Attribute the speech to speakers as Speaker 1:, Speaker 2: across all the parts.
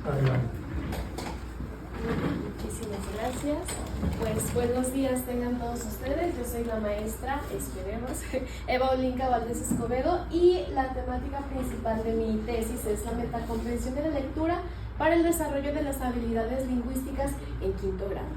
Speaker 1: Adelante.
Speaker 2: Muchísimas gracias. Pues buenos días tengan todos ustedes. Yo soy la maestra, esperemos, Eva Olinka Valdés Escobedo, y la temática principal de mi tesis es la metacomprensión de la lectura para el desarrollo de las habilidades lingüísticas en quinto grado.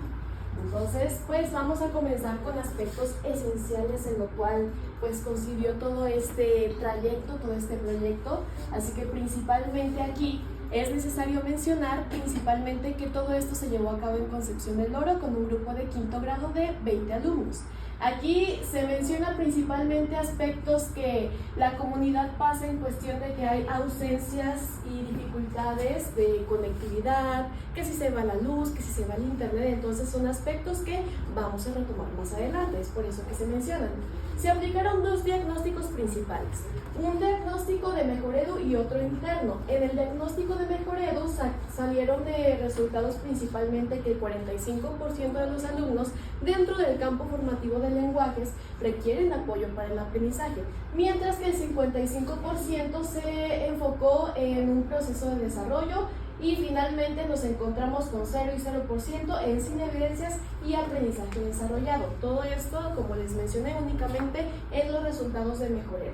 Speaker 2: Entonces, pues vamos a comenzar con aspectos esenciales en lo cual pues concibió todo este trayecto, todo este proyecto. Así que principalmente aquí es necesario mencionar principalmente que todo esto se llevó a cabo en Concepción del Oro con un grupo de quinto grado de 20 alumnos. Aquí se menciona principalmente aspectos que la comunidad pasa en cuestión de que hay ausencias y dificultades de conectividad, que si se va la luz, que si se va el internet. Entonces son aspectos que vamos a retomar más adelante, es por eso que se mencionan. Se aplicaron dos diagnósticos principales, un diagnóstico de Mejoredu y otro interno. En el diagnóstico de Mejoredu salieron de resultados principalmente que el 45% de los alumnos dentro del campo formativo de lenguajes requieren apoyo para el aprendizaje, mientras que el 55% se enfocó en un proceso de desarrollo. Y finalmente nos encontramos con 0 y 0% en sin evidencias y aprendizaje desarrollado. Todo esto, como les mencioné, únicamente en los resultados de Mejoredu.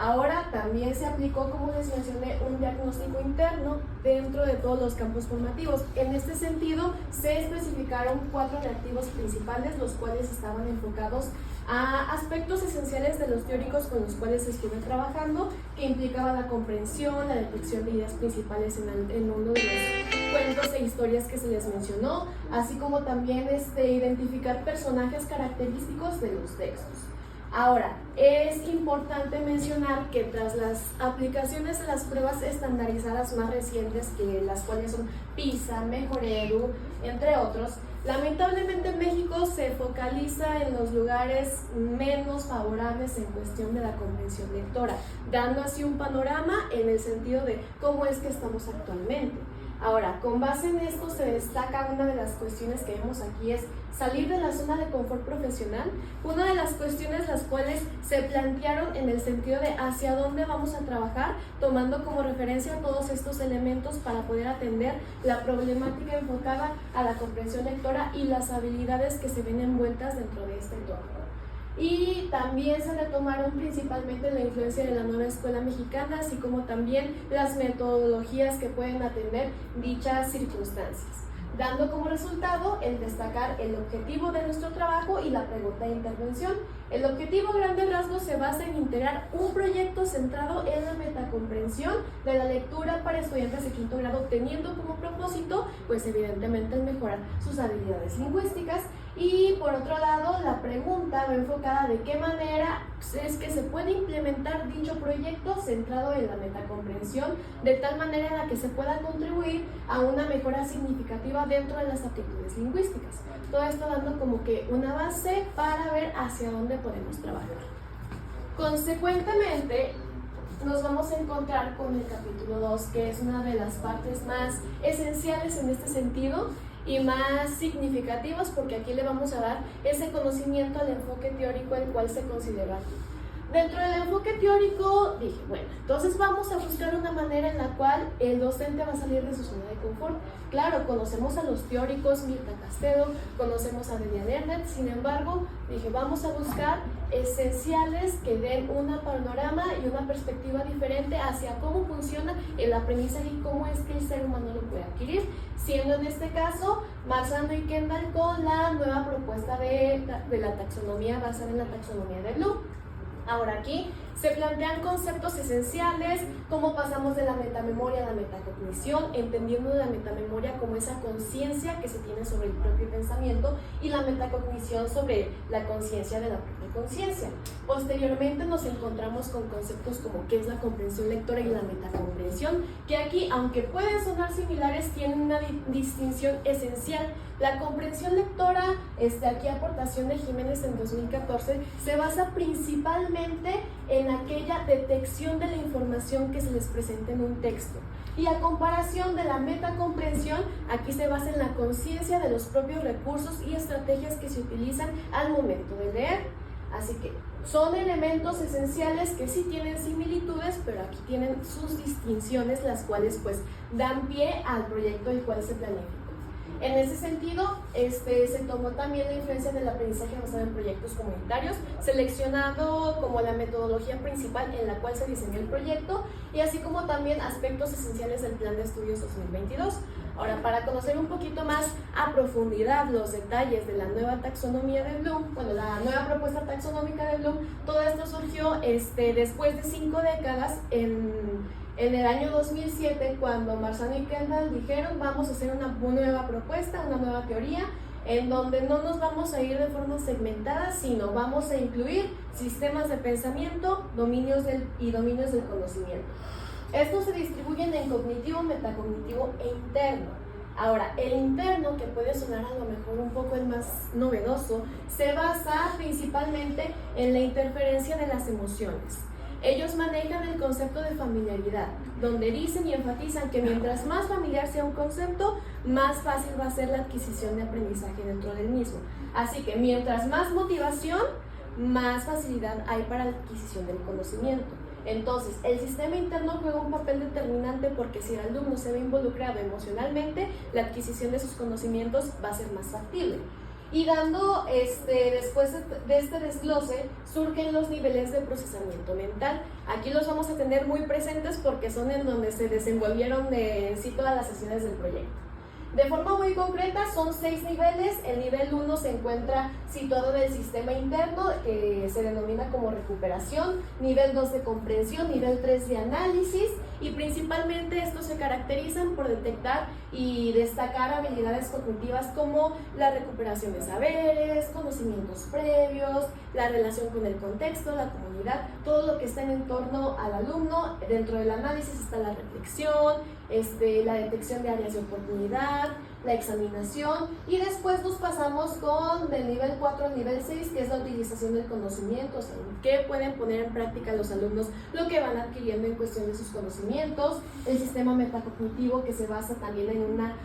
Speaker 2: Ahora también se aplicó, como les mencioné, un diagnóstico interno dentro de todos los campos formativos. En este sentido, se especificaron 4 reactivos principales, los cuales estaban enfocados a aspectos esenciales de los teóricos con los cuales estuve trabajando, que implicaba la comprensión, la detección de ideas principales en uno de los cuentos e historias que se les mencionó, así como también identificar personajes característicos de los textos. Ahora, es importante mencionar que tras las aplicaciones de las pruebas estandarizadas más recientes, que las cuales son PISA, Mejoredu, entre otros, lamentablemente México se focaliza en los lugares menos favorables en cuestión de la comprensión lectora, dando así un panorama en el sentido de cómo es que estamos actualmente. Ahora, con base en esto se destaca una de las cuestiones que vemos aquí es salir de la zona de confort profesional, una de las cuestiones las cuales se plantearon en el sentido de hacia dónde vamos a trabajar, tomando como referencia todos estos elementos para poder atender la problemática enfocada a la comprensión lectora y las habilidades que se ven envueltas dentro de este entorno. Y también se retomaron principalmente la influencia de la nueva escuela mexicana, así como también las metodologías que pueden atender dichas circunstancias, dando como resultado el destacar el objetivo de nuestro trabajo y la pregunta de intervención. El objetivo a grandes rasgos se basa en integrar un proyecto centrado en la metacomprensión de la lectura para estudiantes de quinto grado, teniendo como propósito, pues evidentemente, el mejorar sus habilidades lingüísticas. Y por otro lado, la pregunta va enfocada de qué manera es que se puede implementar dicho proyecto centrado en la metacomprensión, de tal manera en la que se pueda contribuir a una mejora significativa dentro de las aptitudes lingüísticas. Todo esto dando como que una base para ver hacia dónde podemos trabajar. Consecuentemente, nos vamos a encontrar con el capítulo 2, que es una de las partes más esenciales en este sentido y más significativos, porque aquí le vamos a dar ese conocimiento al enfoque teórico el cual se considera aquí. Dentro del enfoque teórico dije, bueno, entonces vamos a buscar una manera en la cual el docente va a salir de su zona de confort. Claro, conocemos a los teóricos, Mirta Castedo, conocemos a Delia Lerner, sin embargo, dije, vamos a buscar esenciales que den un panorama y una perspectiva diferente hacia cómo funciona el aprendizaje y cómo es que el ser humano lo puede adquirir, siendo en este caso Marzano y Kendall con la nueva propuesta de la taxonomía basada en la taxonomía de Bloom. Ahora aquí se plantean conceptos esenciales, cómo pasamos de la metamemoria a la metacognición, entendiendo la metamemoria como esa conciencia que se tiene sobre el propio pensamiento y la metacognición sobre la conciencia de la propia conciencia. Posteriormente nos encontramos con conceptos como qué es la comprensión lectora y la metacomprensión, que aquí, aunque pueden sonar similares, tienen una distinción esencial. La comprensión lectora, aquí aportación de Jiménez en 2014, se basa principalmente en aquella detección de la información que se les presenta en un texto. Y a comparación de la metacomprensión, aquí se basa en la conciencia de los propios recursos y estrategias que se utilizan al momento de leer. Así que son elementos esenciales que sí tienen similitudes, pero aquí tienen sus distinciones, las cuales pues dan pie al proyecto el cual se planificó. En ese sentido, se tomó también la influencia del aprendizaje basado en proyectos comunitarios, seleccionado como la metodología principal en la cual se diseñó el proyecto, y así como también aspectos esenciales del Plan de Estudios 2022. Ahora, para conocer un poquito más a profundidad los detalles de la nueva taxonomía de Bloom, bueno, la nueva propuesta taxonómica de Bloom, todo esto surgió después de 5 décadas en el año 2007, cuando Marzano y Kendall dijeron vamos a hacer una nueva propuesta, una nueva teoría, en donde no nos vamos a ir de forma segmentada, sino vamos a incluir sistemas de pensamiento, dominios del conocimiento. Estos se distribuyen en cognitivo, metacognitivo e interno. Ahora, el interno, que puede sonar a lo mejor un poco el más novedoso, se basa principalmente en la interferencia de las emociones. Ellos manejan el concepto de familiaridad, donde dicen y enfatizan que mientras más familiar sea un concepto, más fácil va a ser la adquisición de aprendizaje dentro del mismo. Así que mientras más motivación, más facilidad hay para la adquisición del conocimiento. Entonces, el sistema interno juega un papel determinante porque si el alumno se ve involucrado emocionalmente, la adquisición de sus conocimientos va a ser más factible. Y dando, después de este desglose, surgen los niveles de procesamiento mental. Aquí los vamos a tener muy presentes porque son en donde se desenvolvieron sí todas las sesiones del proyecto. De forma muy concreta, son 6 niveles. El nivel 1 se encuentra situado en el sistema interno, que se denomina como recuperación, nivel 2 de comprensión, nivel 3 de análisis, y principalmente estos se caracterizan por detectar y destacar habilidades cognitivas como la recuperación de saberes, conocimientos previos, la relación con el contexto, la comunidad, todo lo que está en torno al alumno. Dentro del análisis está la reflexión, la detección de áreas de oportunidad, la examinación, y después nos pasamos del nivel 4 al nivel 6, que es la utilización del conocimiento, o sea, qué pueden poner en práctica los alumnos lo que van adquiriendo en cuestión de sus conocimientos. El sistema metacognitivo, que se basa también en una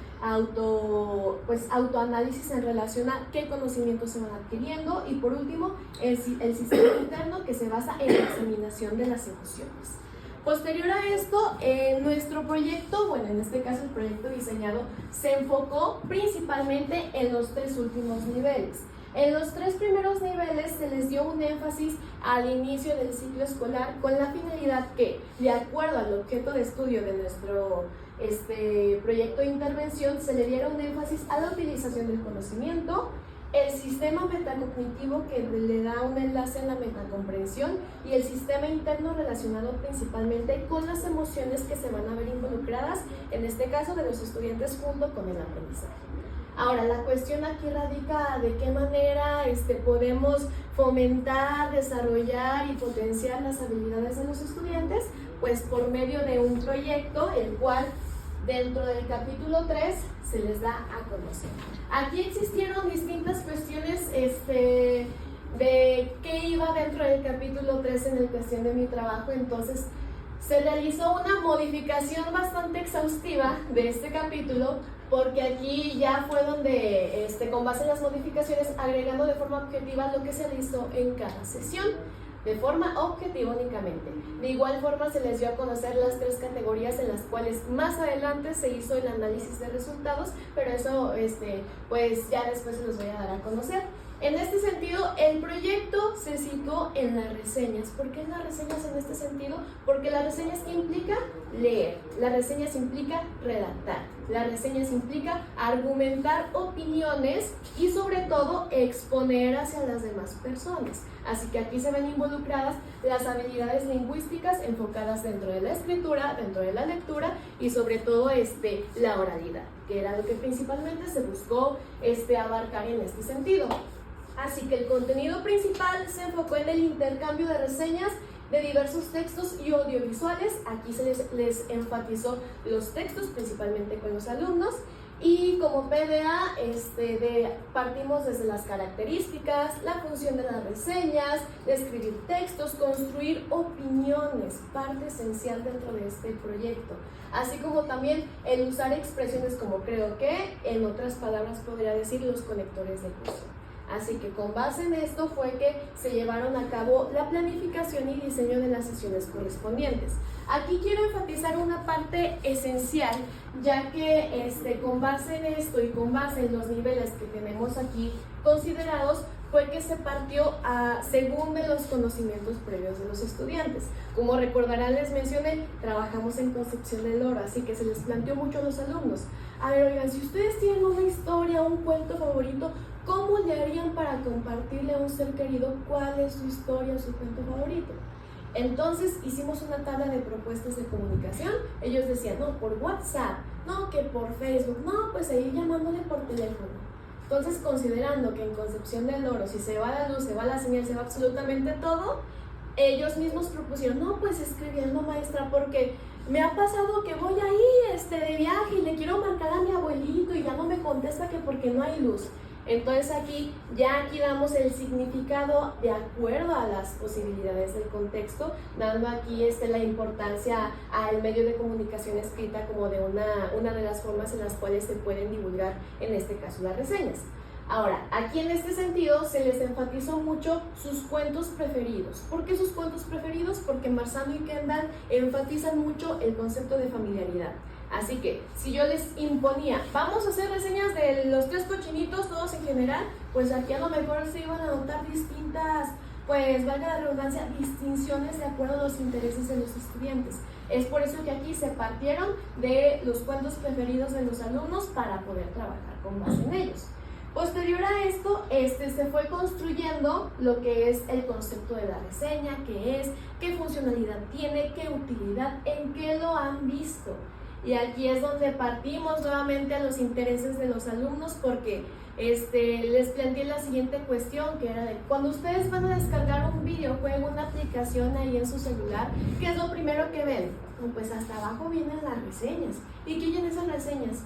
Speaker 2: autoanálisis en relación a qué conocimientos se van adquiriendo, y por último el sistema interno, que se basa en la examinación de las emociones. Posterior a esto, nuestro proyecto, bueno, en este caso el proyecto diseñado, se enfocó principalmente en los 3 últimos niveles. En los 3 primeros niveles se les dio un énfasis al inicio del ciclo escolar, con la finalidad que, de acuerdo al objeto de estudio de nuestro proyecto de intervención, se le diera un énfasis a la utilización del conocimiento, el sistema metacognitivo, que le da un enlace en la metacomprensión, y el sistema interno, relacionado principalmente con las emociones que se van a ver involucradas, en este caso de los estudiantes, junto con el aprendizaje. Ahora, la cuestión aquí radica de qué manera podemos fomentar, desarrollar y potenciar las habilidades de los estudiantes, pues por medio de un proyecto, el cual dentro del capítulo 3 se les da a conocer. Aquí existieron distintas cuestiones de qué iba dentro del capítulo 3 en la cuestión de mi trabajo. Entonces se realizó una modificación bastante exhaustiva de este capítulo, porque aquí ya fue donde, con base en las modificaciones, agregando de forma objetiva lo que se realizó en cada sesión, de forma objetiva únicamente. De igual forma se les dio a conocer las 3 categorías en las cuales más adelante se hizo el análisis de resultados, pero eso pues ya después se los voy a dar a conocer. En este sentido, el proyecto se situó en las reseñas. ¿Por qué las reseñas en este sentido? Porque las reseñas implica leer, las reseñas implica redactar, las reseñas implica argumentar opiniones y sobre todo exponer hacia las demás personas. Así que aquí se ven involucradas las habilidades lingüísticas enfocadas dentro de la escritura, dentro de la lectura y sobre todo la oralidad, que era lo que principalmente se buscó abarcar en este sentido. Así que el contenido principal se enfocó en el intercambio de reseñas de diversos textos y audiovisuales. Aquí se les enfatizó los textos, principalmente con los alumnos. Y como PDA, partimos desde las características, la función de las reseñas, de escribir textos, construir opiniones, parte esencial dentro de este proyecto. Así como también el usar expresiones como creo que, en otras palabras podría decir los conectores de curso. Así que con base en esto fue que se llevaron a cabo la planificación y diseño de las sesiones correspondientes. Aquí quiero enfatizar una parte esencial, ya que con base en esto y con base en los niveles que tenemos aquí considerados, fue que se partió según de los conocimientos previos de los estudiantes. Como recordarán, les mencioné, trabajamos en concepción del lore, así que se les planteó mucho a los alumnos. A ver, oigan, si ustedes tienen una historia, un cuento favorito, ¿cómo le harían para compartirle a un ser querido cuál es su historia o su cuento favorito? Entonces hicimos una tabla de propuestas de comunicación. Ellos decían, no, por WhatsApp, no, que por Facebook, no, pues ahí llamándole por teléfono. Entonces, considerando que en concepción del loro, si se va la luz, se va la señal, se va absolutamente todo, ellos mismos propusieron, no, pues escribiendo, maestra, porque me ha pasado que voy ahí de viaje y le quiero marcar a mi abuelito y ya no me contesta que porque no hay luz. Entonces aquí damos el significado de acuerdo a las posibilidades del contexto, dando aquí la importancia al medio de comunicación escrita como de una de las formas en las cuales se pueden divulgar, en este caso, las reseñas. Ahora, aquí en este sentido se les enfatizó mucho sus cuentos preferidos. ¿Por qué sus cuentos preferidos? Porque Marzano y Kendall enfatizan mucho el concepto de familiaridad. Así que, si yo les imponía, vamos a hacer reseñas de los 3 cochinitos, todos en general, pues aquí a lo mejor se iban a notar distintas, pues valga la redundancia, distinciones de acuerdo a los intereses de los estudiantes. Es por eso que aquí se partieron de los cuentos preferidos de los alumnos para poder trabajar con base en ellos. Posterior a esto, se fue construyendo lo que es el concepto de la reseña, qué es, qué funcionalidad tiene, qué utilidad, en qué lo han visto. Y aquí es donde partimos nuevamente a los intereses de los alumnos, porque les planteé la siguiente cuestión, que era de cuando ustedes van a descargar un videojuego, una aplicación ahí en su celular, ¿qué es lo primero que ven? Pues hasta abajo vienen las reseñas. ¿Y qué vienen esas reseñas?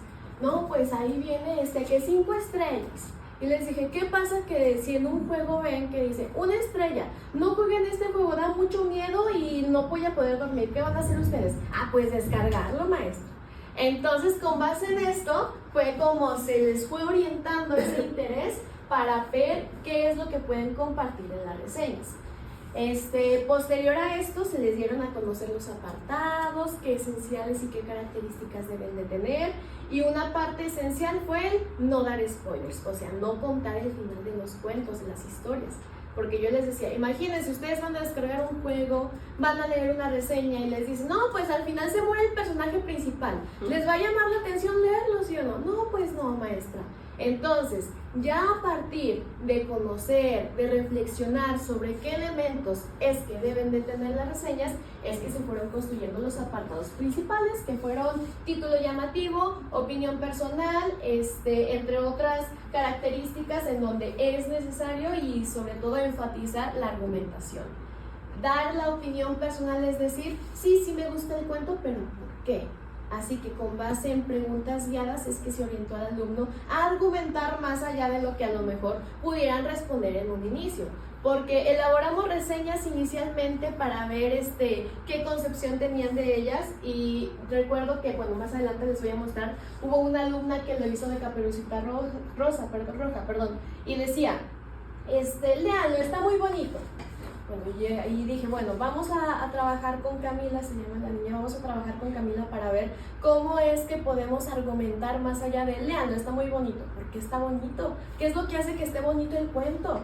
Speaker 2: No, pues ahí viene que 5 estrellas. Y les dije, ¿qué pasa que si en un juego ven que dice 1 estrella, no jueguen este juego, da mucho miedo y no voy a poder dormir? ¿Qué van a hacer ustedes? Pues descargarlo, maestro. Entonces, con base en esto, fue como se les fue orientando ese interés para ver qué es lo que pueden compartir en las reseñas. Posterior a esto, se les dieron a conocer los apartados, qué esenciales y qué características deben de tener. Y una parte esencial fue el no dar spoilers, o sea, no contar el final de los cuentos, de las historias. Porque yo les decía, imagínense, ustedes van a descargar un juego, van a leer una reseña y les dicen, no, pues al final se muere el personaje principal. ¿Les va a llamar la atención leerlo, sí o no? No, pues no, maestra. Entonces, ya a partir de conocer, de reflexionar sobre qué elementos es que deben de tener las reseñas, es que se fueron construyendo los apartados principales, que fueron título llamativo, opinión personal, entre otras características en donde es necesario y sobre todo enfatizar la argumentación. Dar la opinión personal es decir, sí me gusta el cuento, pero ¿por qué? Así que con base en preguntas guiadas es que se orientó al alumno a argumentar más allá de lo que a lo mejor pudieran responder en un inicio. Porque elaboramos reseñas inicialmente para ver qué concepción tenían de ellas, y recuerdo que, bueno, más adelante les voy a mostrar, hubo una alumna que lo hizo de Caperucita Roja, y decía, léanlo, está muy bonito. Bueno, y dije, bueno, vamos a trabajar con Camila, se llama la niña, vamos a trabajar con Camila para ver cómo es que podemos argumentar más allá de léanlo, está muy bonito. ¿Por qué está bonito? ¿Qué es lo que hace que esté bonito el cuento?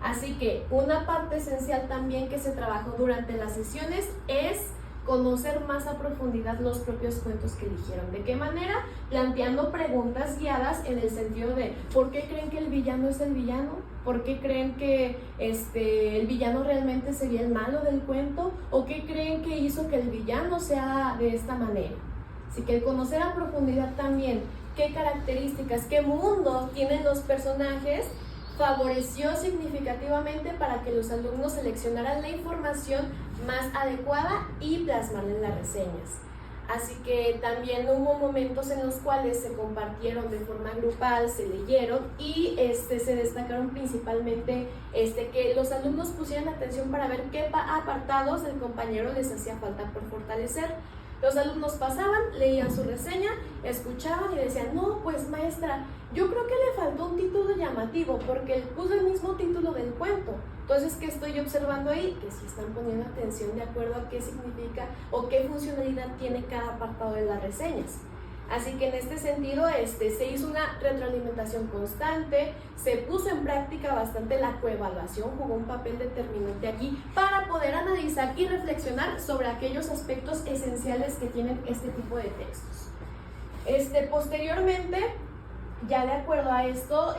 Speaker 2: Así que una parte esencial también que se trabajó durante las sesiones es conocer más a profundidad los propios cuentos que eligieron. ¿De qué manera? Planteando preguntas guiadas en el sentido de ¿por qué creen que el villano es el villano? ¿Por qué creen que el villano realmente sería el malo del cuento? ¿O qué creen que hizo que el villano sea de esta manera? Así que el conocer a profundidad también qué características, qué mundo tienen los personajes, favoreció significativamente para que los alumnos seleccionaran la información más adecuada y plasmarla en las reseñas. Así que también hubo momentos en los cuales se compartieron de forma grupal, se leyeron y se destacaron principalmente que los alumnos pusieran atención para ver qué apartados del compañero les hacía falta por fortalecer. Los alumnos pasaban, leían su reseña, escuchaban y decían, no, pues maestra, yo creo que le faltó un título llamativo porque él puso el mismo título del cuento. Entonces, ¿qué estoy observando ahí? Que sí están poniendo atención de acuerdo a qué significa o qué funcionalidad tiene cada apartado de las reseñas. Así que en este sentido se hizo una retroalimentación constante, se puso en práctica bastante la coevaluación, jugó un papel determinante aquí para poder analizar y reflexionar sobre aquellos aspectos esenciales que tienen este tipo de textos. Posteriormente, ya de acuerdo a esto,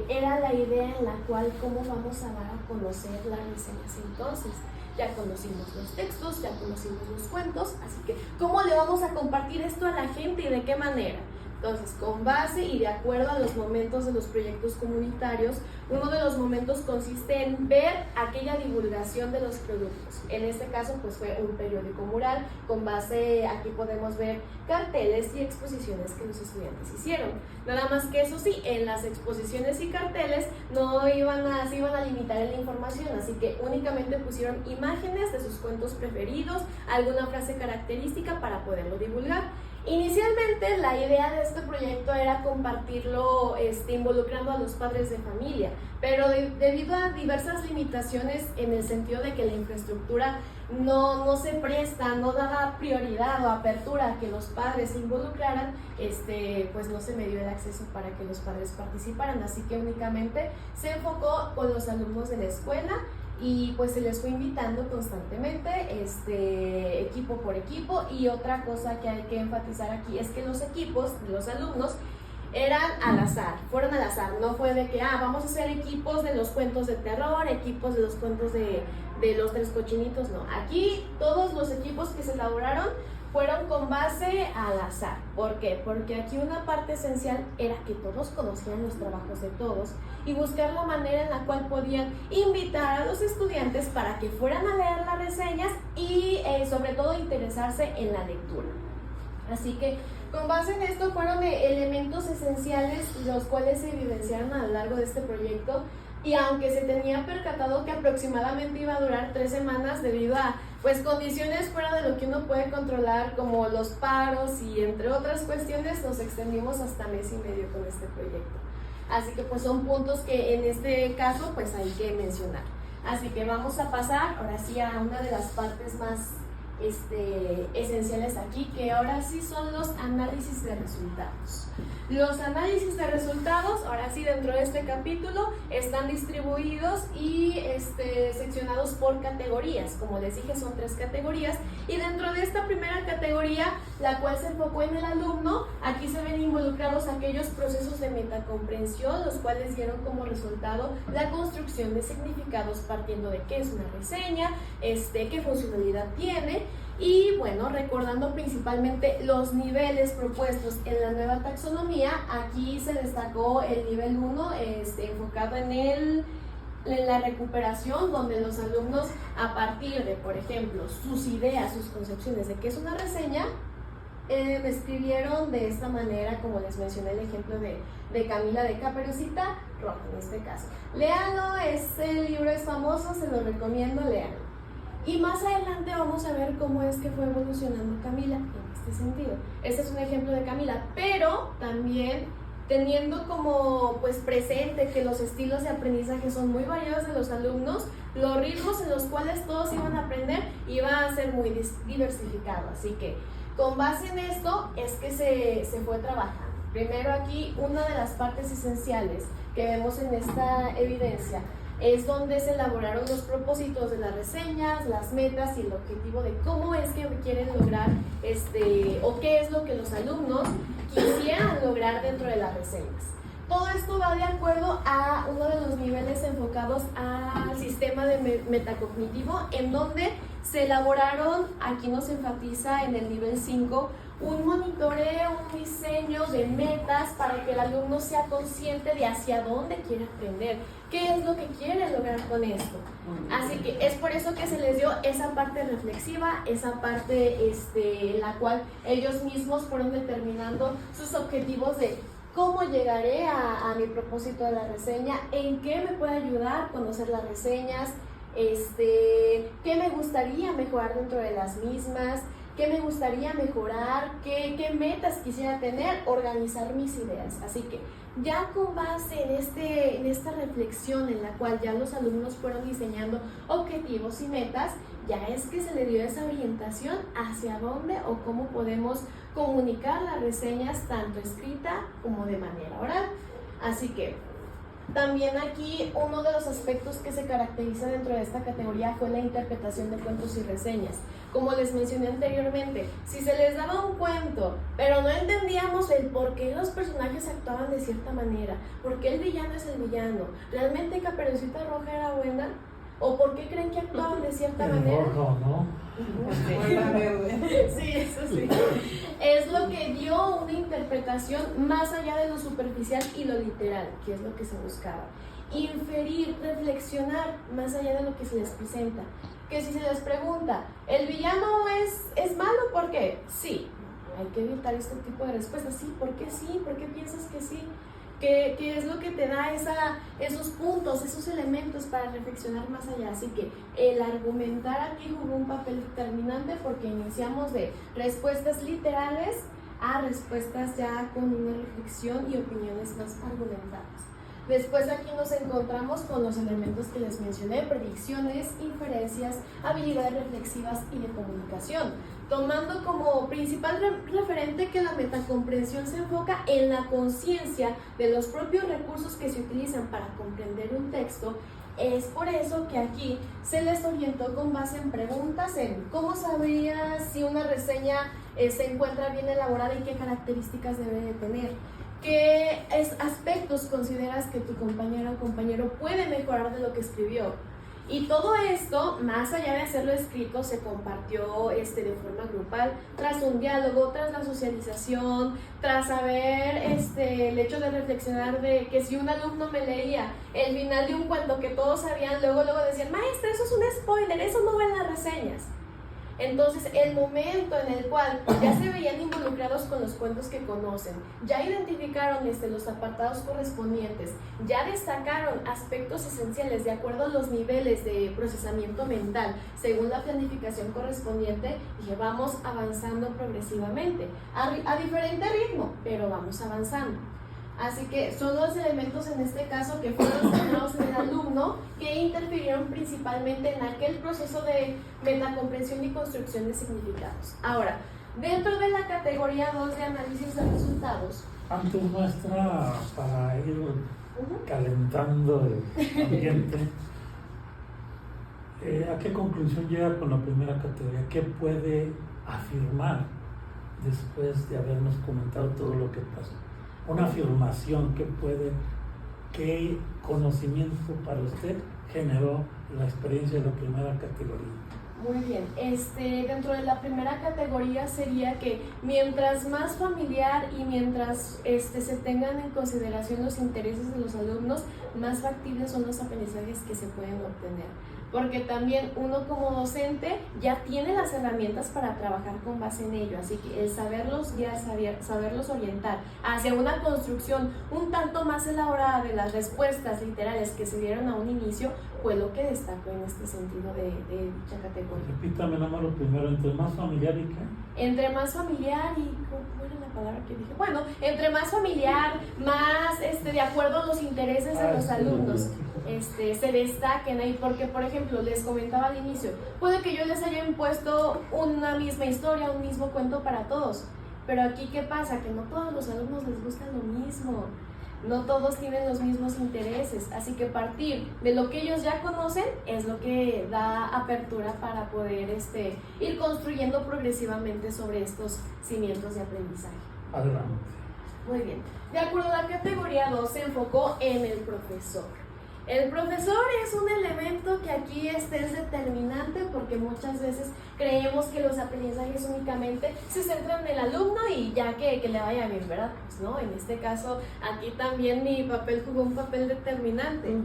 Speaker 2: era la idea en la cual cómo vamos a dar a conocer las reseñas entonces. Ya conocimos los textos, ya conocimos los cuentos, así que ¿cómo le vamos a compartir esto a la gente y de qué manera? Entonces, con base y de acuerdo a los momentos de los proyectos comunitarios, uno de los momentos consiste en ver aquella divulgación de los productos. En este caso, pues fue un periódico mural. Con base, aquí podemos ver carteles y exposiciones que los estudiantes hicieron. Nada más que eso sí, en las exposiciones y carteles no se iban a limitar en la información, así que únicamente pusieron imágenes de sus cuentos preferidos, alguna frase característica para poderlo divulgar. Inicialmente la idea de este proyecto era compartirlo involucrando a los padres de familia, pero debido a diversas limitaciones en el sentido de que la infraestructura no se presta, no daba prioridad o apertura a que los padres se involucraran, pues no se me dio el acceso para que los padres participaran, así que únicamente se enfocó con los alumnos de la escuela y pues se les fue invitando constantemente, equipo por equipo. Y otra cosa que hay que enfatizar aquí es que los equipos de los alumnos eran al azar, fueron al azar, no fue de que vamos a hacer equipos de los cuentos de terror, equipos de los cuentos de los tres cochinitos, no, aquí todos los equipos que se elaboraron fueron con base al azar. ¿Por qué? Porque aquí una parte esencial era que todos conocían los trabajos de todos y buscar la manera en la cual podían invitar a los estudiantes para que fueran a leer las reseñas y sobre todo interesarse en la lectura. Así que con base en esto fueron elementos esenciales los cuales se evidenciaron a lo largo de este proyecto. Y aunque se tenía percatado que aproximadamente iba a durar 3 semanas debido a pues condiciones fuera de lo que uno puede controlar, como los paros y entre otras cuestiones, nos extendimos hasta mes y medio con este proyecto. Así que pues son puntos que en este caso pues hay que mencionar. Así que vamos a pasar ahora sí a una de las partes más esenciales aquí, que ahora sí son los análisis de resultados. Los análisis de resultados, ahora sí dentro de este capítulo, están distribuidos y seccionados por categorías. Como les dije, son 3 categorías, y dentro de esta primera categoría, la cual se enfocó en el alumno, aquí se ven involucrados aquellos procesos de metacomprensión, los cuales dieron como resultado la construcción de significados partiendo de qué es una reseña, qué funcionalidad tiene. Y bueno, recordando principalmente los niveles propuestos en la nueva taxonomía, aquí se destacó el nivel 1, enfocado en la recuperación, donde los alumnos, a partir de, por ejemplo, sus ideas, sus concepciones de qué es una reseña, me escribieron de esta manera, como les mencioné el ejemplo de Camila de Caperucita Roja en este caso. Léanlo, este libro es famoso, se lo recomiendo, léanlo. Y más adelante vamos a ver cómo es que fue evolucionando Camila en este sentido. Este es un ejemplo de Camila, pero también teniendo como pues presente que los estilos de aprendizaje son muy variados de los alumnos, los ritmos en los cuales todos iban a aprender iba a ser muy diversificado. Así que con base en esto es que se fue trabajando. Primero aquí una de las partes esenciales que vemos en esta evidencia es donde se elaboraron los propósitos de las reseñas, las metas y el objetivo de cómo es que quieren lograr o qué es lo que los alumnos quisieran lograr dentro de las reseñas. Todo esto va de acuerdo a uno de los niveles enfocados al sistema de metacognitivo, en donde se elaboraron, aquí nos enfatiza en el nivel 5, un monitoreo, un diseño de metas para que el alumno sea consciente de hacia dónde quiere aprender, qué es lo que quiere lograr con esto. Así que es por eso que se les dio esa parte reflexiva, esa parte en la cual ellos mismos fueron determinando sus objetivos de cómo llegaré a mi propósito de la reseña, en qué me puede ayudar conocer las reseñas, qué me gustaría mejorar dentro de las mismas, qué me gustaría mejorar, qué metas quisiera tener, organizar mis ideas. Así que ya con base en esta reflexión en la cual ya los alumnos fueron diseñando objetivos y metas, ya es que se le dio esa orientación hacia dónde o cómo podemos comunicar las reseñas tanto escrita como de manera oral. Así que también aquí uno de los aspectos que se caracteriza dentro de esta categoría fue la interpretación de cuentos y reseñas. Como les mencioné anteriormente, si se les daba un cuento, pero no entendíamos el por qué los personajes actuaban de cierta manera, por qué el villano es el villano, ¿realmente Caperucita Roja era buena? ¿O por qué creen que actuaban de cierta manera?
Speaker 1: Rojo, ¿no?
Speaker 2: Sí, eso sí. Es lo que dio una interpretación más allá de lo superficial y lo literal, que es lo que se buscaba. Inferir, reflexionar más allá de lo que se les presenta. Que si se les pregunta, ¿el villano es malo? ¿Por qué? Sí. Hay que evitar este tipo de respuestas. Sí, ¿por qué sí? ¿Por qué piensas que sí? ¿Qué es lo que te da esos puntos, esos elementos para reflexionar más allá? Así que el argumentar aquí jugó un papel determinante porque iniciamos de respuestas literales a respuestas ya con una reflexión y opiniones más argumentadas. Después aquí nos encontramos con los elementos que les mencioné: predicciones, inferencias, habilidades reflexivas y de comunicación, tomando como principal referente que la metacomprensión se enfoca en la conciencia de los propios recursos que se utilizan para comprender un texto. Es por eso que aquí se les orientó con base en preguntas en cómo sabrías si una reseña se encuentra bien elaborada y qué características debe de tener. ¿Qué aspectos consideras que tu compañera o compañero puede mejorar de lo que escribió? Y todo esto, más allá de hacerlo escrito, se compartió de forma grupal, tras un diálogo, tras la socialización, tras haber el hecho de reflexionar de que si un alumno me leía el final de un cuento que todos sabían, luego decían, maestra, eso es un spoiler, eso no va en las reseñas. Entonces, el momento en el cual ya se veían involucrados con los cuentos que conocen, ya identificaron los apartados correspondientes, ya destacaron aspectos esenciales de acuerdo a los niveles de procesamiento mental, según la planificación correspondiente, dije, vamos avanzando progresivamente, a diferente ritmo, pero vamos avanzando. Así que son los elementos en este caso que fueron centrados en el alumno que interfirieron principalmente en aquel proceso de metacomprensión y construcción de significados. Ahora, dentro de la categoría 2 de análisis de resultados.
Speaker 1: Antes, maestra, para ir calentando el ambiente, ¿a qué conclusión llega con la primera categoría? ¿Qué puede afirmar después de habernos comentado todo lo que pasó? Una afirmación ¿qué conocimiento para usted generó la experiencia de la primera categoría?
Speaker 2: Muy bien, dentro de la primera categoría sería que mientras más familiar y mientras se tengan en consideración los intereses de los alumnos, más factibles son los aprendizajes que se pueden obtener. Porque también uno como docente ya tiene las herramientas para trabajar con base en ello, así que el saberlos guiar, saberlos orientar hacia una construcción un tanto más elaborada de las respuestas literales que se dieron a un inicio fue lo que destacó en este sentido de dicha categoría.
Speaker 1: Repítame nada más lo primero, entre más familiar y qué.
Speaker 2: Entre más familiar y, ¿cómo era la palabra que dije? Bueno, entre más familiar, más de acuerdo a los intereses de los alumnos. Se destaquen ahí, porque por ejemplo les comentaba al inicio, puede que yo les haya impuesto una misma historia, un mismo cuento para todos, pero aquí ¿qué pasa? Que no todos los alumnos les gusta lo mismo, no todos tienen los mismos intereses, así que partir de lo que ellos ya conocen es lo que da apertura para poder ir construyendo progresivamente sobre estos cimientos de aprendizaje.
Speaker 1: Adelante.
Speaker 2: Muy bien, de acuerdo a la categoría 2 se enfocó en el profesor. El profesor es un elemento que aquí es determinante porque muchas veces creemos que los aprendizajes únicamente se centran en el alumno y ya que le vaya bien, ¿verdad? Pues no, en este caso aquí también mi papel jugó un papel determinante.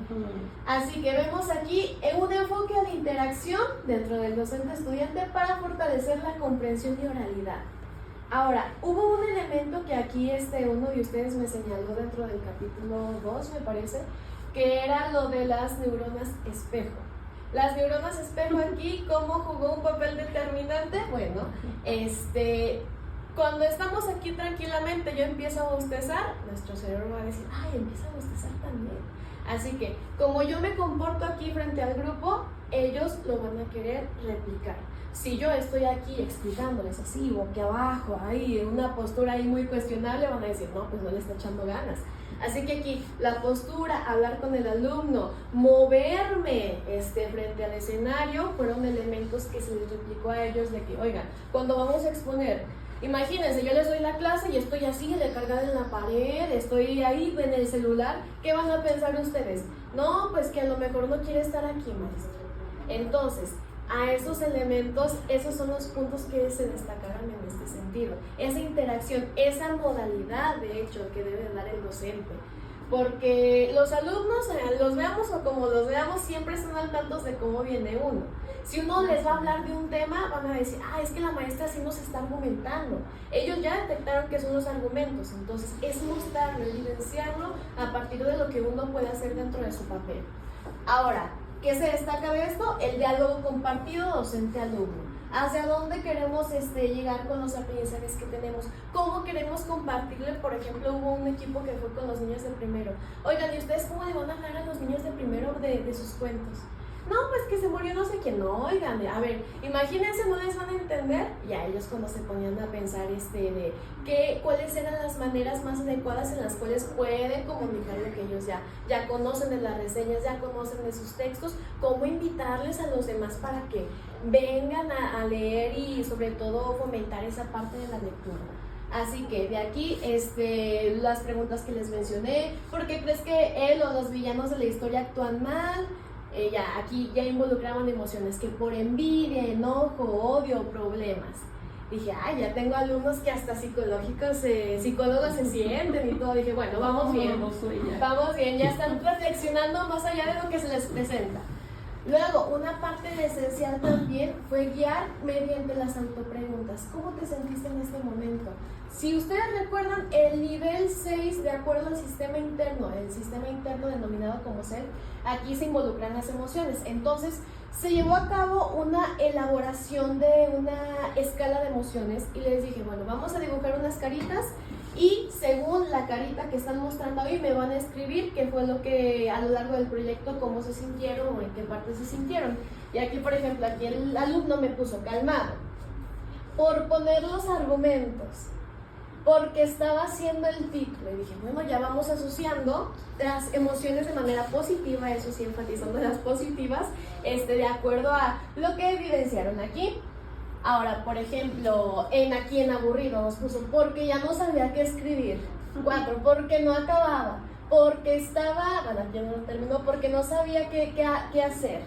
Speaker 2: Así que vemos aquí un enfoque a la interacción dentro del docente-estudiante para fortalecer la comprensión y oralidad. Ahora, hubo un elemento que aquí uno de ustedes me señaló dentro del capítulo 2, me parece, que era lo de las neuronas espejo. Las neuronas espejo aquí, ¿cómo jugó un papel determinante? Bueno, cuando estamos aquí tranquilamente, yo empiezo a bostezar, nuestro cerebro va a decir, ay, empieza a bostezar también. Así que, como yo me comporto aquí frente al grupo, ellos lo van a querer replicar. Si yo estoy aquí explicándoles así, boca abajo, ahí, en una postura ahí muy cuestionable, van a decir, no, pues no le está echando ganas. Así que aquí, la postura, hablar con el alumno, moverme frente al escenario, fueron elementos que se les replicó a ellos de que, oigan, cuando vamos a exponer, imagínense, yo les doy la clase y estoy así, recargada en la pared, estoy ahí en el celular, ¿qué van a pensar ustedes? No, pues que a lo mejor no quiere estar aquí, maestro. Entonces, a esos elementos, esos son los puntos que se destacaron en este sentido. Esa interacción, esa modalidad, de hecho, que debe dar el docente. Porque los alumnos, los veamos o como los veamos, siempre están al tanto de cómo viene uno. Si uno les va a hablar de un tema, van a decir, es que la maestra sí nos está argumentando. Ellos ya detectaron que son los argumentos, entonces es mostrarlo, evidenciarlo a partir de lo que uno puede hacer dentro de su papel. Ahora, ¿qué se destaca de esto? El diálogo compartido docente-alumno. ¿Hacia dónde queremos llegar con los aprendizajes que tenemos? ¿Cómo queremos compartirle? Por ejemplo, hubo un equipo que fue con los niños de primero. Oigan, ¿y ustedes cómo le van a hablar a los niños de primero de sus cuentos? No, pues que se murió no sé quién. No, oigan, a ver, imagínense, no les van a entender. Ya ellos cuando se ponían a pensar de cuáles eran las maneras más adecuadas en las cuales pueden comunicar lo que ellos ya conocen de las reseñas, ya conocen de sus textos, cómo invitarles a los demás para que vengan a leer y sobre todo fomentar esa parte de la lectura. Así que de aquí las preguntas que les mencioné, ¿por qué crees que él o los villanos de la historia actúan mal? Aquí ya involucraban emociones que por envidia, enojo, odio, problemas. Dije, ya tengo alumnos que hasta psicólogos se sienten y todo. Dije, bueno, vamos bien, ya están reflexionando más allá de lo que se les presenta. Luego, una parte esencial también fue guiar mediante las autopreguntas. ¿Cómo te sentiste en este momento? Si ustedes recuerdan, el nivel 6, de acuerdo al sistema interno, el sistema interno denominado como SEL, aquí se involucran las emociones. Entonces, se llevó a cabo una elaboración de una escala de emociones y les dije, bueno, vamos a dibujar unas caritas y según la carita que están mostrando hoy me van a escribir qué fue lo que a lo largo del proyecto, cómo se sintieron o en qué parte se sintieron. Y aquí, por ejemplo, aquí el alumno me puso calmado por poner los argumentos, porque estaba haciendo el título. Y dije, bueno, ya vamos asociando las emociones de manera positiva, eso sí, enfatizando las positivas, de acuerdo a lo que evidenciaron aquí. Ahora, por ejemplo, aquí en aburrido nos puso porque ya no sabía qué escribir. 4, porque no acababa, porque estaba, ya no terminó, porque no sabía qué hacer.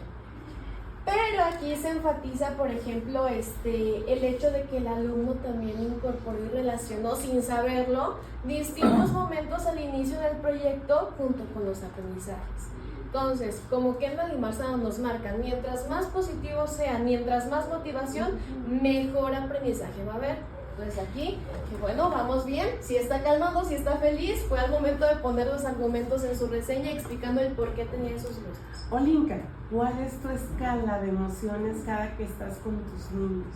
Speaker 2: Pero aquí se enfatiza, por ejemplo, el hecho de que el alumno también incorporó y relacionó, sin saberlo, distintos momentos al inicio del proyecto junto con los aprendizajes. Entonces, como Kendall y Marzano nos marcan, mientras más positivos sean, mientras más motivación, mejor aprendizaje va a haber. Entonces aquí, que bueno, vamos bien, si está calmado, si está feliz, fue al momento de poner los argumentos en su reseña explicando el por qué tenía esos gustos.
Speaker 3: Olinka, ¿cuál es tu escala de emociones cada que estás con tus niños?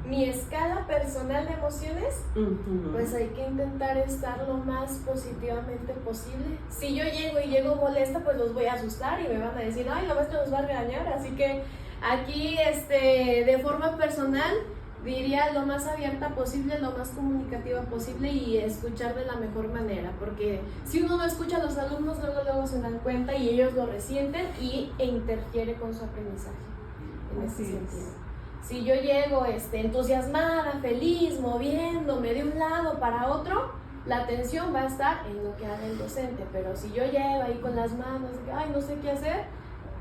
Speaker 2: Mi escala personal de emociones, pues hay que intentar estar lo más positivamente posible. Si yo llego molesta, pues los voy a asustar y me van a decir, ay, la maestra nos va a regañar. Así que aquí, de forma personal, diría lo más abierta posible, lo más comunicativa posible y escuchar de la mejor manera, porque si uno no escucha a los alumnos, luego se dan cuenta y ellos lo resienten e interfiere con su aprendizaje en ese sentido. Si yo llego entusiasmada, feliz, moviéndome de un lado para otro, la atención va a estar en lo que haga el docente, pero si yo llego ahí con las manos, no sé qué hacer,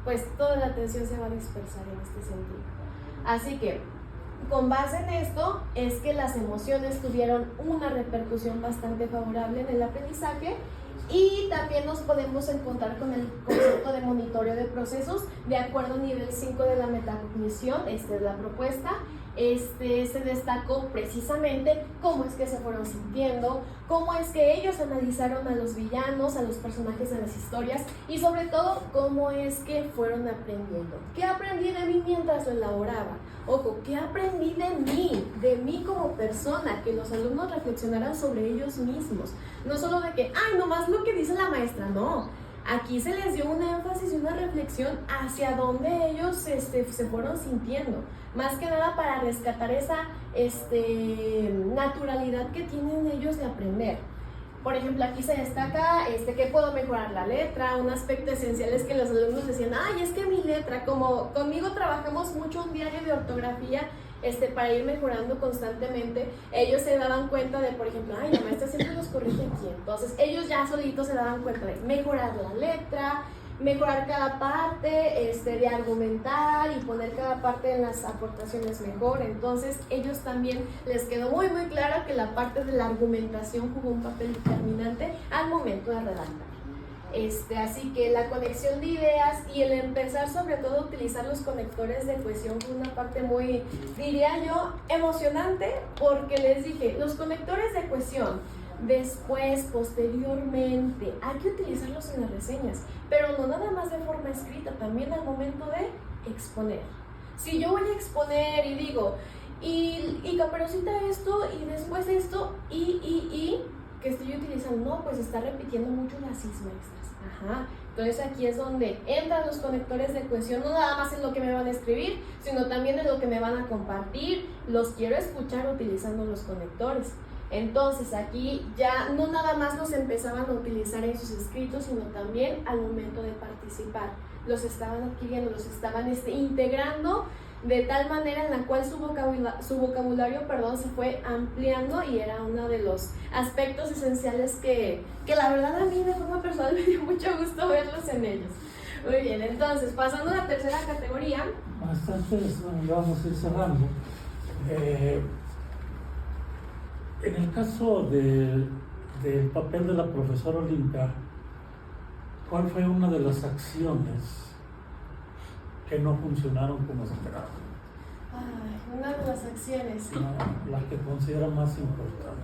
Speaker 2: pues toda la atención se va a dispersar en este sentido. Así que, con base en esto, es que las emociones tuvieron una repercusión bastante favorable en el aprendizaje y también nos podemos encontrar con el concepto de monitoreo de procesos de acuerdo al nivel 5 de la metacognición, de la propuesta, se destacó precisamente cómo es que se fueron sintiendo, cómo es que ellos analizaron a los villanos, a los personajes de las historias y sobre todo cómo es que fueron aprendiendo. ¿Qué aprendí de mí mientras lo elaboraba? Ojo, ¿qué aprendí de mí como persona? Que los alumnos reflexionaran sobre ellos mismos. No solo de que, ay, nomás lo que dice la maestra, no. Aquí se les dio un énfasis y una reflexión hacia dónde ellos se fueron sintiendo. Más que nada para rescatar esa naturalidad que tienen ellos de aprender. Por ejemplo, aquí se destaca que puedo mejorar la letra. Un aspecto esencial es que los alumnos decían, ay, es que mi letra, como conmigo trabajamos mucho un diario de ortografía, para ir mejorando constantemente, ellos se daban cuenta de, por ejemplo, ay, la maestra siempre nos corrige aquí. Entonces, ellos ya solitos se daban cuenta de mejorar la letra, mejorar cada parte, de argumentar y poner cada parte en las aportaciones mejor. Entonces, ellos también les quedó muy, muy claro que la parte de la argumentación jugó un papel determinante al momento de redactar. Así que la conexión de ideas y el empezar sobre todo a utilizar los conectores de cohesión fue una parte muy, diría yo, emocionante, porque les dije, los conectores de cohesión después, posteriormente, hay que utilizarlos en las reseñas, pero no nada más de forma escrita, también al momento de exponer. Si yo voy a exponer y digo, y Caperucita esto, y después esto, y que estoy utilizando, no, pues está repitiendo mucho las extras. Ajá. Entonces aquí es donde entran los conectores de cohesión, no nada más en lo que me van a escribir, sino también en lo que me van a compartir. Los quiero escuchar utilizando los conectores. Entonces aquí ya no nada más los empezaban a utilizar en sus escritos, sino también al momento de participar. Los estaban adquiriendo, los estaban integrando de tal manera en la cual su vocabulario se fue ampliando, y era uno de los aspectos esenciales que la verdad a mí de forma personal me dio mucho gusto verlos en ellos. Muy bien, entonces pasando a la tercera categoría.
Speaker 1: Antes vamos a ir cerrando. En el caso del papel de la profesora Olinka, ¿cuál fue una de las acciones que no funcionaron como esperaban?
Speaker 2: Ay, una de las acciones.
Speaker 1: La que considera más importante.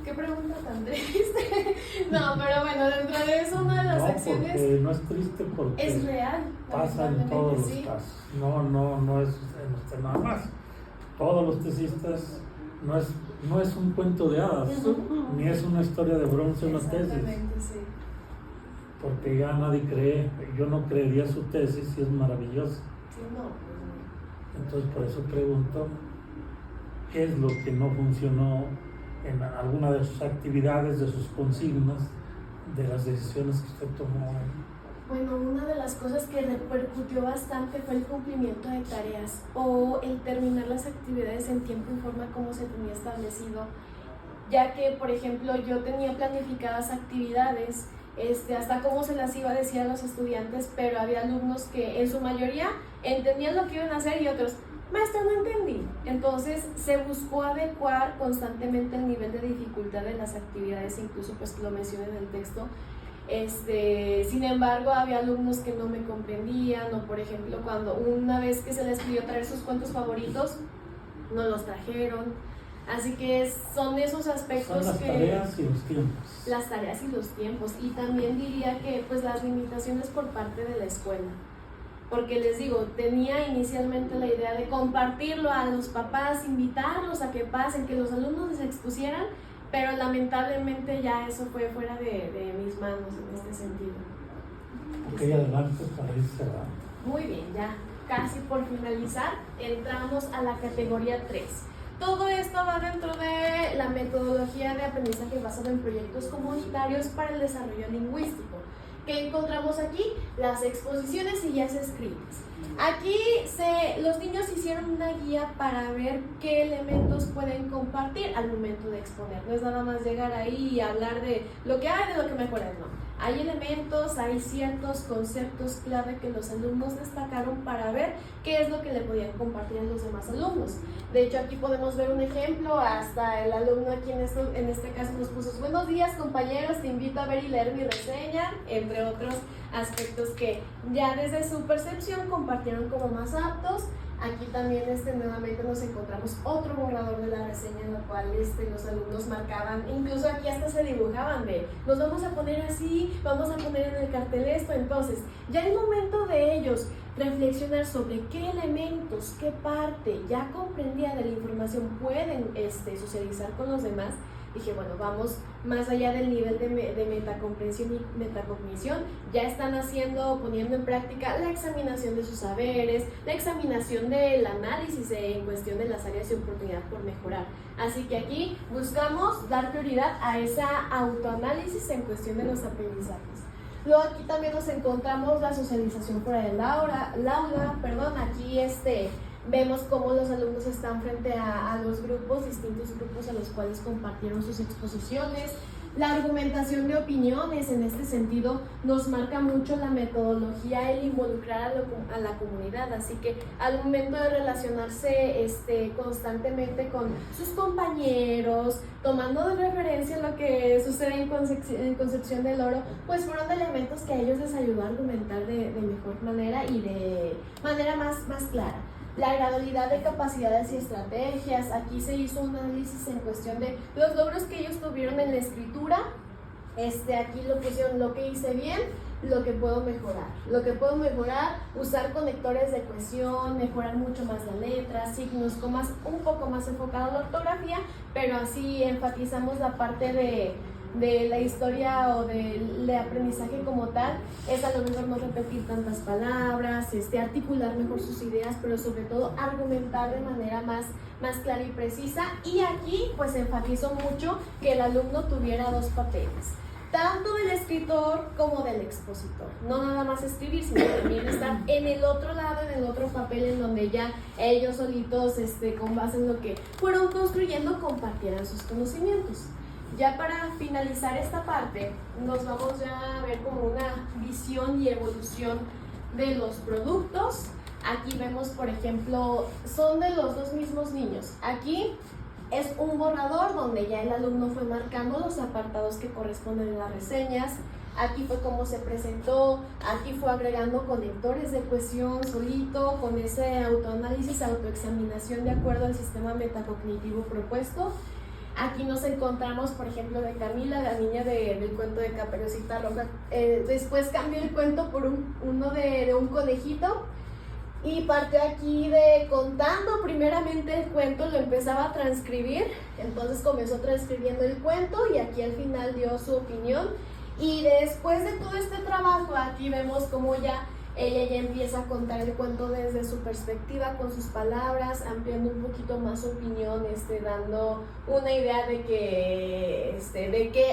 Speaker 2: Qué pregunta tan triste. No, pero bueno, dentro de eso una de las acciones.
Speaker 1: No es triste porque
Speaker 2: es real.
Speaker 1: Pasa en todos los casos. No es nada más. Todos los tesistas no es un cuento de hadas, ni es una historia de bronce una tesis.
Speaker 2: Sí.
Speaker 1: Porque ya nadie cree, yo no creería su tesis y es maravillosa.
Speaker 2: Sí, no.
Speaker 1: Entonces por eso pregunto, ¿qué es lo que no funcionó en alguna de sus actividades, de sus consignas, de las decisiones que usted tomó?
Speaker 2: Bueno, una de las cosas que repercutió bastante fue el cumplimiento de tareas o el terminar las actividades en tiempo y forma como se tenía establecido, ya que, por ejemplo, yo tenía planificadas actividades, hasta cómo se las iba a decir a los estudiantes, pero había alumnos que en su mayoría entendían lo que iban a hacer y otros, maestra, no entendí. Entonces se buscó adecuar constantemente el nivel de dificultad de las actividades, incluso pues lo mencioné en el texto. Sin embargo, había alumnos que no me comprendían, o por ejemplo, cuando una vez que se les pidió traer sus cuentos favoritos, no los trajeron. Así que son esos aspectos.
Speaker 1: Son las tareas y los tiempos.
Speaker 2: Las tareas y los tiempos. Y también diría que pues las limitaciones por parte de la escuela. Porque les digo, tenía inicialmente la idea de compartirlo a los papás, invitarlos a que pasen, que los alumnos se expusieran, pero lamentablemente ya eso fue fuera de mis manos en este sentido.
Speaker 1: Ok, adelante para ir cerrando.
Speaker 2: Muy bien, ya casi por finalizar, entramos a la categoría 3. Todo esto va dentro de la metodología de aprendizaje basado en proyectos comunitarios para el desarrollo lingüístico. ¿Qué encontramos aquí? Las exposiciones y guías escritas. Aquí los niños hicieron una guía para ver qué elementos pueden compartir al momento de exponer. No es nada más llegar ahí y hablar de lo que hay, de lo que me acuerdo, no. Hay elementos, hay ciertos conceptos clave que los alumnos destacaron para ver qué es lo que le podían compartir a los demás alumnos. De hecho, aquí podemos ver un ejemplo, hasta el alumno aquí en este caso nos puso: buenos días compañeros, te invito a ver y leer mi reseña, entre otros aspectos que ya desde su percepción compartieron como más aptos. Aquí también nuevamente nos encontramos otro borrador de la reseña en la cual los alumnos marcaban, incluso aquí hasta se dibujaban de nos vamos a poner así, vamos a poner en el cartel esto. Entonces ya el momento de ellos reflexionar sobre qué elementos, qué parte ya comprendida de la información pueden socializar con los demás. Dije, bueno, vamos más allá del nivel de metacomprensión y metacognición. Ya están poniendo en práctica la examinación de sus saberes, la examinación del análisis en cuestión de las áreas de oportunidad por mejorar. Así que aquí buscamos dar prioridad a esa autoanálisis en cuestión de los aprendizajes. Luego aquí también nos encontramos la socialización fuera del aula. Aquí vemos cómo los alumnos están frente a los distintos grupos a los cuales compartieron sus exposiciones. La argumentación de opiniones en este sentido nos marca mucho la metodología, el involucrar a la comunidad, así que al momento de relacionarse constantemente con sus compañeros, tomando de referencia lo que sucede en Concepción del Oro, pues fueron elementos que a ellos les ayudó a argumentar de mejor manera y de manera más clara. La gradualidad de capacidades y estrategias. Aquí se hizo un análisis en cuestión de los logros que ellos tuvieron en la escritura. Aquí lo pusieron lo que hice bien, lo que puedo mejorar, usar conectores de cohesión, mejorar mucho más la letra, signos, comas, un poco más enfocado a la ortografía, pero así enfatizamos la parte de la historia o del aprendizaje como tal. Es a lo mejor no repetir tantas palabras, articular mejor sus ideas, pero sobre todo argumentar de manera más clara y precisa. Y aquí pues enfatizo mucho que el alumno tuviera dos papeles, tanto del escritor como del expositor. No nada más escribir, sino también estar en el otro lado, en el otro papel, en donde ya ellos solitos, con base en lo que fueron construyendo, compartieran sus conocimientos. Ya para finalizar esta parte, nos vamos ya a ver como una visión y evolución de los productos. Aquí vemos, por ejemplo, son de los dos mismos niños. Aquí es un borrador donde ya el alumno fue marcando los apartados que corresponden a las reseñas. Aquí fue cómo se presentó, aquí fue agregando conectores de cohesión solito, con ese autoanálisis, autoexaminación de acuerdo al sistema metacognitivo propuesto. Aquí nos encontramos, por ejemplo, de Camila, la niña del cuento de Caperucita Roja. Después cambió el cuento por uno de un conejito y partió aquí de contando primeramente el cuento, lo empezaba a transcribir, entonces comenzó transcribiendo el cuento y aquí al final dio su opinión. Y después de todo este trabajo, aquí vemos cómo ella ya empieza a contar el cuento desde su perspectiva, con sus palabras, ampliando un poquito más su opinión, dando una idea de que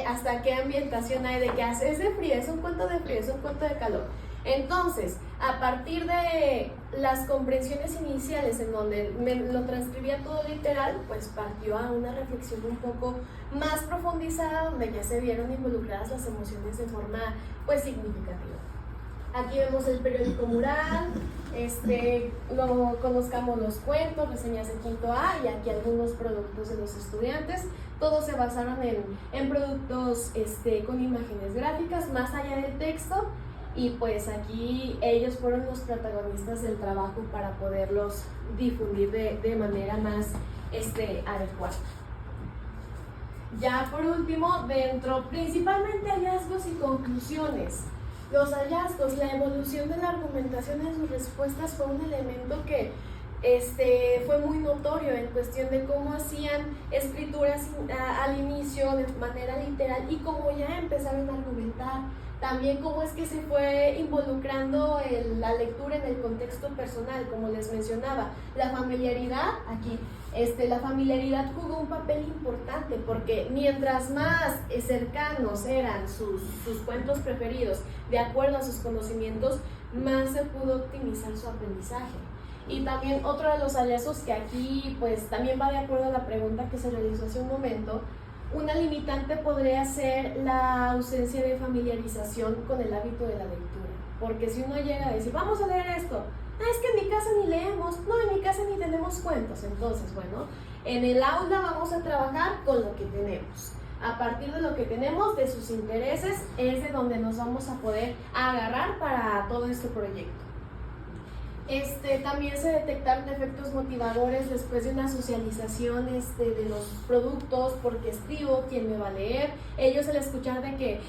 Speaker 2: hasta qué ambientación hay, de que es de frío, es un cuento de frío, es un cuento de calor. Entonces, a partir de las comprensiones iniciales en donde lo transcribía todo literal, pues partió a una reflexión un poco más profundizada, donde ya se vieron involucradas las emociones de forma pues significativa. Aquí vemos el periódico mural, luego conozcamos los cuentos, reseñas de quinto A y aquí algunos productos de los estudiantes. Todos se basaron en productos con imágenes gráficas, más allá del texto, y pues aquí ellos fueron los protagonistas del trabajo para poderlos difundir de manera más adecuada. Ya por último, principalmente hallazgos y conclusiones. Los hallazgos, la evolución de la argumentación en sus respuestas fue un elemento que fue muy notorio en cuestión de cómo hacían escrituras al inicio de manera literal y cómo ya empezaron a argumentar. También cómo es que se fue involucrando la lectura en el contexto personal, como les mencionaba. La familiaridad, aquí, la familiaridad jugó un papel importante porque mientras más cercanos eran sus cuentos preferidos, de acuerdo a sus conocimientos, más se pudo optimizar su aprendizaje. Y también otro de los hallazgos que aquí pues también va de acuerdo a la pregunta que se realizó hace un momento. Una limitante podría ser la ausencia de familiarización con el hábito de la lectura, porque si uno llega a decir, vamos a leer esto, es que en mi casa ni leemos, no, en mi casa ni tenemos cuentos. Entonces, bueno, en el aula vamos a trabajar con lo que tenemos. A partir de lo que tenemos, de sus intereses, es de donde nos vamos a poder agarrar para todo este proyecto. También se detectaron efectos motivadores después de una socialización de los productos, porque escribo, quién me va a leer. Ellos al escuchar de que,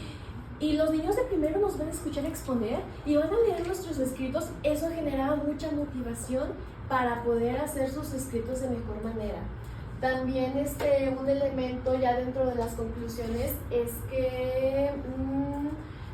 Speaker 2: y los niños de primero nos van a escuchar exponer y van a leer nuestros escritos, eso generaba mucha motivación para poder hacer sus escritos de mejor manera. También un elemento ya dentro de las conclusiones es que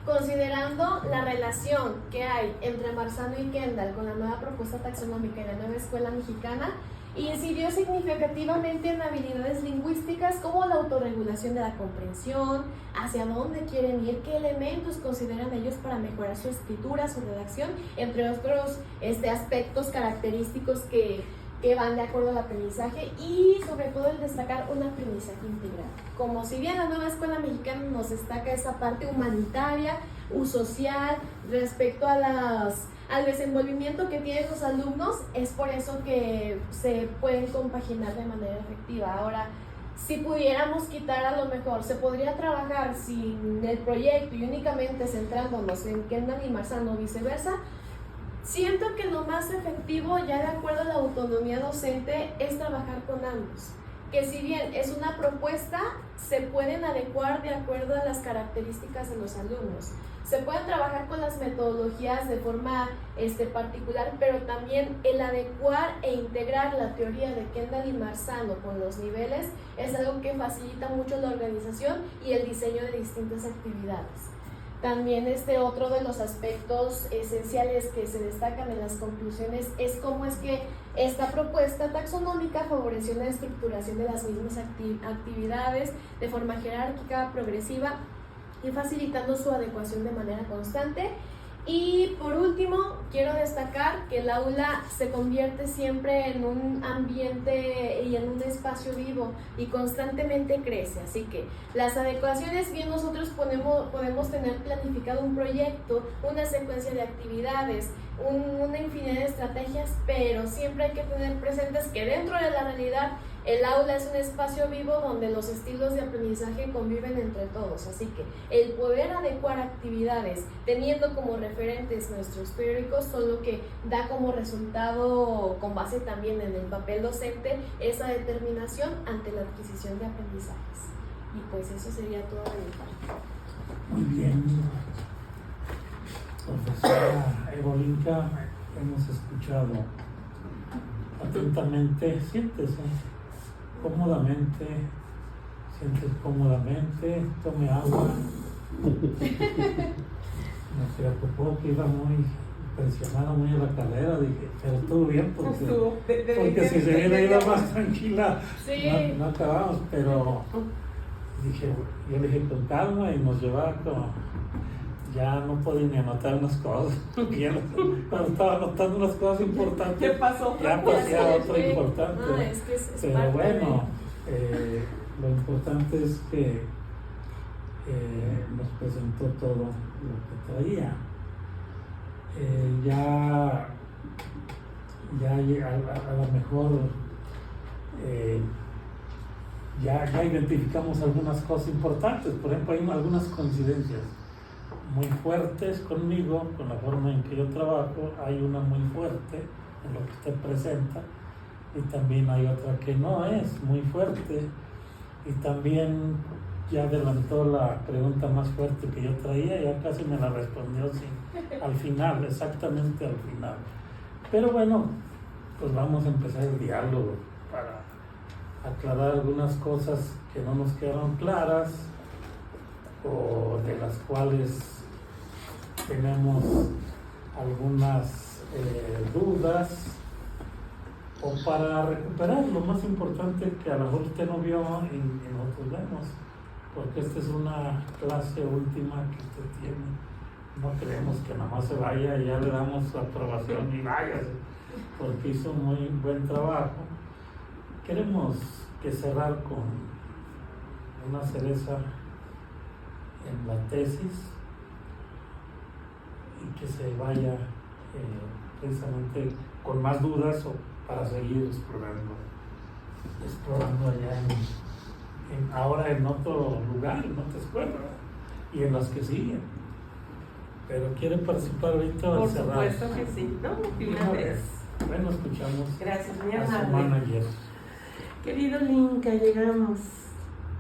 Speaker 2: considerando la relación que hay entre Marzano y Kendall con la nueva propuesta taxonómica y la nueva escuela mexicana, incidió significativamente en habilidades lingüísticas como la autorregulación de la comprensión, hacia dónde quieren ir, qué elementos consideran ellos para mejorar su escritura, su redacción, entre otros aspectos característicos que van de acuerdo al aprendizaje, y sobre todo el destacar un aprendizaje integral. Como si bien la nueva escuela mexicana nos destaca esa parte humanitaria, social, respecto a al desenvolvimiento que tienen los alumnos, es por eso que se pueden compaginar de manera efectiva. Ahora, si pudiéramos quitar, a lo mejor se podría trabajar sin el proyecto y únicamente centrándonos en Kendall y Marzano o viceversa. Siento que lo más efectivo, ya de acuerdo a la autonomía docente, es trabajar con ambos. Que si bien es una propuesta, se pueden adecuar de acuerdo a las características de los alumnos. Se pueden trabajar con las metodologías de forma particular, pero también el adecuar e integrar la teoría de Kendall y Marzano con los niveles es algo que facilita mucho la organización y el diseño de distintas actividades. También otro de los aspectos esenciales que se destacan en las conclusiones es cómo es que esta propuesta taxonómica favoreció la estructuración de las mismas actividades de forma jerárquica, progresiva y facilitando su adecuación de manera constante. Y por último, quiero destacar que el aula se convierte siempre en un ambiente y en un espacio vivo y constantemente crece, así que las adecuaciones, bien nosotros podemos tener planificado un proyecto, una secuencia de actividades, una infinidad de estrategias, pero siempre hay que tener presentes que dentro de la realidad el aula es un espacio vivo donde los estilos de aprendizaje conviven entre todos, así que el poder adecuar actividades teniendo como referentes nuestros teóricos son lo que da como resultado, con base también en el papel docente, esa determinación ante la adquisición de aprendizajes. Y pues eso sería todo de mi parte.
Speaker 1: Muy bien, profesora Evolinka, hemos escuchado atentamente. Siéntese cómodamente, tome agua. Me preocupó que iba muy impresionado, muy a la carrera. Dije, pero estuvo bien porque si se hubiera ido más tranquila, sí, no acabamos. Pero yo le dije con calma y nos llevaba como, ya no podía ni anotar unas cosas. Cuando estaba anotando unas cosas importantes,
Speaker 3: ¿qué pasó?
Speaker 1: Ya pasaba otro importante.
Speaker 2: No, es que es
Speaker 1: pero bueno, lo importante es que nos presentó todo lo que traía. Ya a lo mejor ya identificamos algunas cosas importantes. Por ejemplo, hay algunas coincidencias muy fuertes conmigo, con la forma en que yo trabajo. Hay una muy fuerte en lo que usted presenta, y también hay otra que no es muy fuerte, y también ya adelantó la pregunta más fuerte que yo traía, ya casi me la respondió al final, exactamente al final. Pero bueno, pues vamos a empezar el diálogo para aclarar algunas cosas que no nos quedaron claras o de las cuales tenemos algunas dudas, o para recuperar lo más importante que a lo mejor usted no vio y nosotros vemos, porque esta es una clase última que usted tiene. No queremos que nada más se vaya y ya le damos su aprobación y váyase, porque hizo un muy buen trabajo. Queremos que cerrar con una cereza en la tesis y que se vaya precisamente con más dudas, o para seguir explorando allá ahora en otro lugar, en otra escuela, y en las que siguen. Pero quiere participar ahorita o
Speaker 3: Por
Speaker 1: cerrar.
Speaker 3: supuesto que sí, ¿no? De una vez.
Speaker 1: Bueno, escuchamos
Speaker 3: Gracias, mi
Speaker 1: a su
Speaker 3: amable.
Speaker 1: manager.
Speaker 3: Querido Linka, llegamos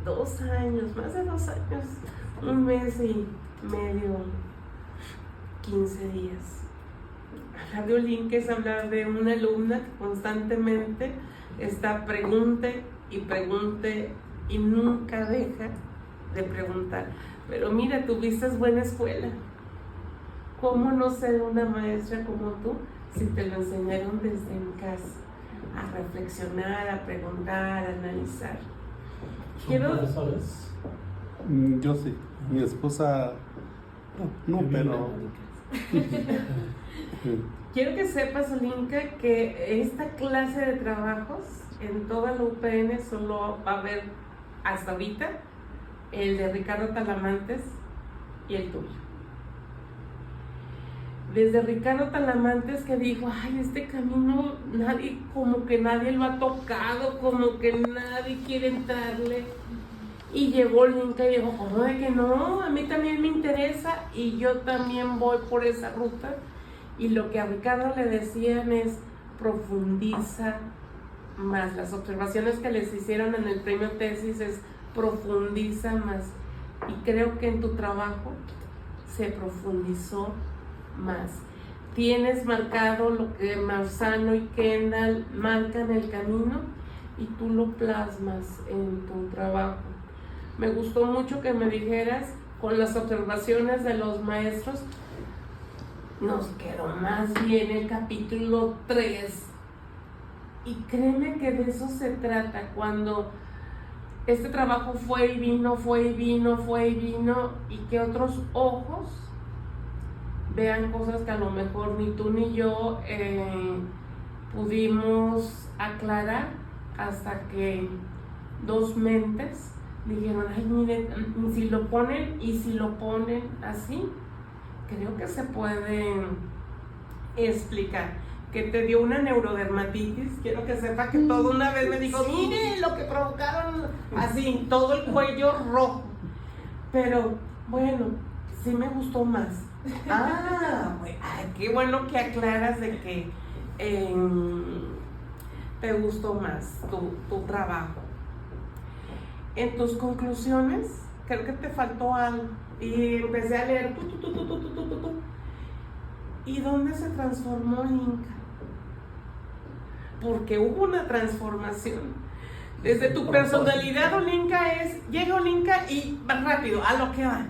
Speaker 3: 2 años, más de 2 años, 1 mes y medio, 15 días. Hablar de Linka es hablar de una alumna que constantemente está pregunte y nunca deja de preguntar. Pero mira, tuviste buena escuela. ¿Cómo no ser una maestra como tú si te lo enseñaron desde en casa? A reflexionar, a preguntar, a analizar.
Speaker 1: ¿Son profesores?
Speaker 4: Yo sí, mi esposa no, pero
Speaker 3: Quiero que sepas, Olinka, que esta clase de trabajos en toda la UPN solo va a haber hasta ahorita el de Ricardo Talamantes y el tuyo. Desde Ricardo Talamantes, que dijo, ay, este camino nadie, como que nadie lo ha tocado, como que nadie quiere entrarle. Y llegó Linka y dijo, ¿cómo de que no? A mí también me interesa y yo también voy por esa ruta. Y lo que a Ricardo le decían es, profundiza más. Las observaciones que les hicieron en el premio tesis es, profundiza más. Y creo que en tu trabajo se profundizó más. Tienes marcado lo que Marzano y Kendall marcan el camino y tú lo plasmas en tu trabajo. Me gustó mucho que me dijeras con las observaciones de los maestros. Nos quedó más bien el capítulo 3 y créeme que de eso se trata. Cuando este trabajo fue y vino y que otros ojos vean cosas que a lo mejor ni tú ni yo pudimos aclarar hasta que 2 mentes dijeron, ay, miren, si lo ponen así, creo que se puede explicar. Que te dio una neurodermatitis, quiero que sepa que todo una vez me dijo, mire lo que provocaron, así, todo el cuello rojo. Pero bueno, sí me gustó más. Qué bueno que aclaras de que te gustó más tu trabajo. En tus conclusiones, creo que te faltó algo. Y empecé a leer. ¿Y dónde se transformó Linka? Porque hubo una transformación. Desde tu personalidad, Olinka llega Olinka y va rápido, a lo que va.